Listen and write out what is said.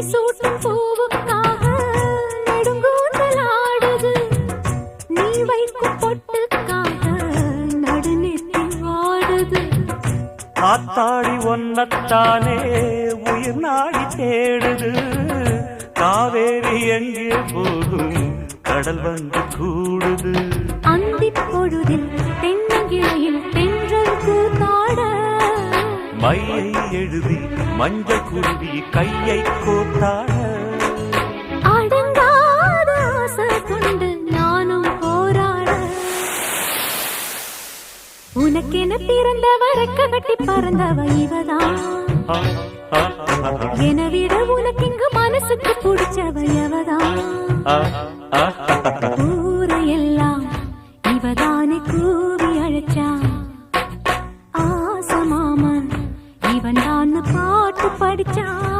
சூட்டும் பூவுக்காக நெடுங்கூந்தலாடுது. நீ வைக்கும் பொட்டுக்காக நடுநெத்தி வாடுது. ஆத்தாடி ஒன்னத்தானே உயிர் நாடி தேடுது. காவேரி எங்கே போகும் கடல் வந்து கூடுது. அந்திப் பொழுதில் தென்னங்கிளையில் தென்றல் கூத்தாட மையை எழுதி மஞ்சள் குருவி கையை கோத்தாட அடங்காத ஆசை கொண்டு நானும் போராட. உனக்கென பிறந்தவ ரெக்க கட்டி பறந்தவ இவதான். என விட உனக்கு இங்கு மனசுக்கு பிடிச்சவ எவதான்.